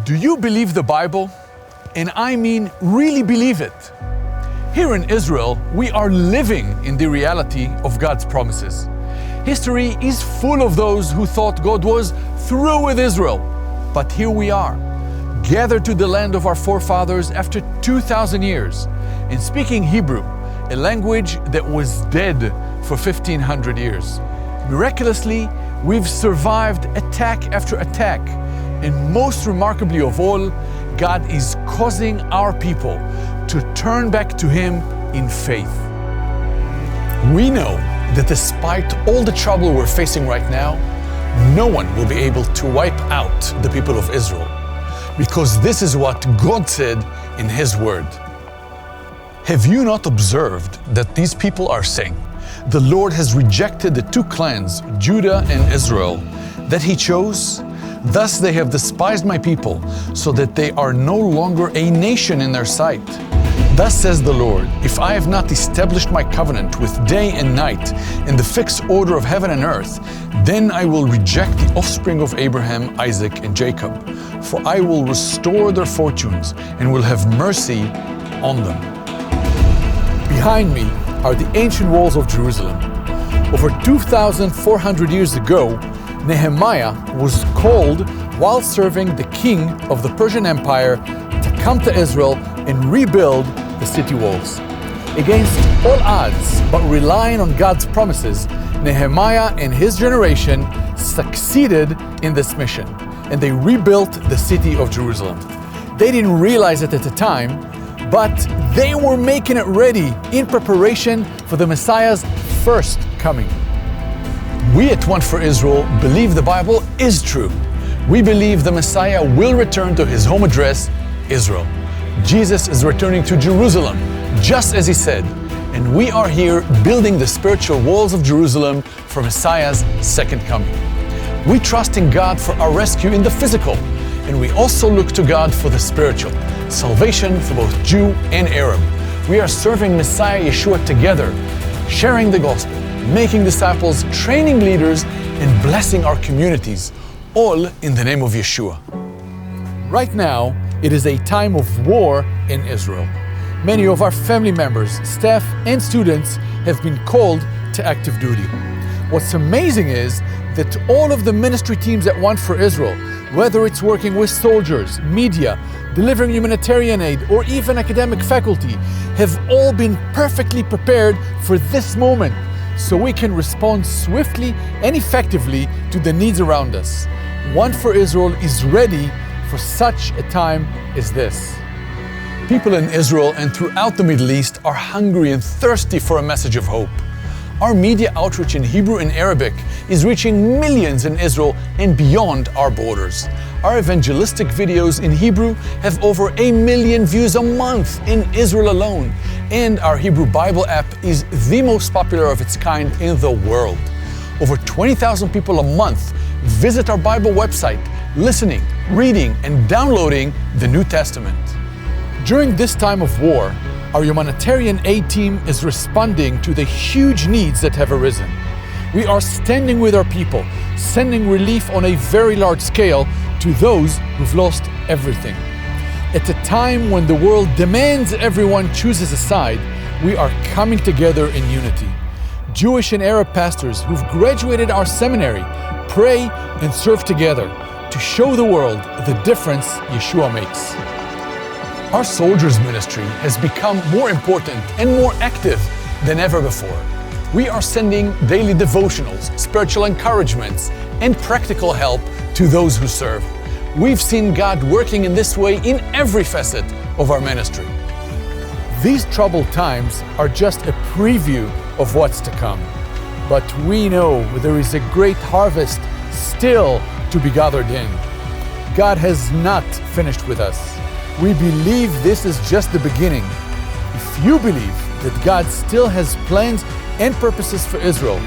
Do you believe the Bible? And I mean really believe it. Here in Israel, we are living in the reality of God's promises. History is full of those who thought God was through with Israel. But here we are, gathered to the land of our forefathers after 2,000 years, and speaking Hebrew, a language that was dead for 1,500 years. Miraculously, we've survived attack after attack, and most remarkably of all, God is causing our people to turn back to Him in faith. We know that despite all the trouble we're facing right now, no one will be able to wipe out the people of Israel, because this is what God said in His Word. Have you not observed that these people are saying, "The Lord has rejected the two clans, Judah and Israel, that He chose? Thus they have despised my people, so that they are no longer a nation in their sight. Thus says the Lord, if I have not established my covenant with day and night in the fixed order of heaven and earth, then I will reject the offspring of Abraham, Isaac, and Jacob, for I will restore their fortunes and will have mercy on them." Behind me are the ancient walls of Jerusalem. Over 2,400 years ago, Nehemiah was called while serving the king of the Persian Empire to come to Israel and rebuild the city walls. Against all odds, but relying on God's promises, Nehemiah and his generation succeeded in this mission, and they rebuilt the city of Jerusalem. They didn't realize it at the time, but they were making it ready in preparation for the Messiah's first coming. We at One for Israel believe the Bible is true. We believe the Messiah will return to His home address, Israel. Jesus is returning to Jerusalem, just as He said, and we are here building the spiritual walls of Jerusalem for Messiah's second coming. We trust in God for our rescue in the physical, and we also look to God for the spiritual, salvation for both Jew and Arab. We are serving Messiah Yeshua together, sharing the gospel, making disciples, training leaders, and blessing our communities, all in the name of Yeshua. Right now, it is a time of war in Israel. Many of our family members, staff, and students have been called to active duty. What's amazing is that all of the ministry teams at One for Israel, whether it's working with soldiers, media, delivering humanitarian aid, or even academic faculty, have all been perfectly prepared for this moment, so we can respond swiftly and effectively to the needs around us. One for Israel is ready for such a time as this. People in Israel and throughout the Middle East are hungry and thirsty for a message of hope. Our media outreach in Hebrew and Arabic is reaching millions in Israel and beyond our borders. Our evangelistic videos in Hebrew have over 1 million views a month in Israel alone, and our Hebrew Bible app is the most popular of its kind in the world. Over 20,000 people a month visit our Bible website, listening, reading, and downloading the New Testament. During this time of war, our humanitarian aid team is responding to the huge needs that have arisen. We are standing with our people, sending relief on a very large scale to those who've lost everything. At a time when the world demands everyone chooses a side, we are coming together in unity. Jewish and Arab pastors who've graduated our seminary pray and serve together to show the world the difference Yeshua makes. Our soldiers' ministry has become more important and more active than ever before. We are sending daily devotionals, spiritual encouragements, and practical help to those who serve. We've seen God working in this way in every facet of our ministry. These troubled times are just a preview of what's to come. But we know there is a great harvest still to be gathered in. God has not finished with us. We believe this is just the beginning. If you believe that God still has plans and purposes for Israel,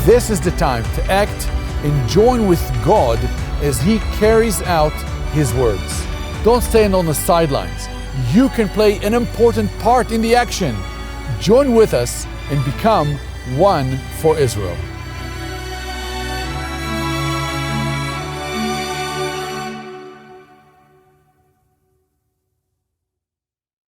this is the time to act and join with God as He carries out His words. Don't stand on the sidelines. You can play an important part in the action. Join with us and become one for Israel.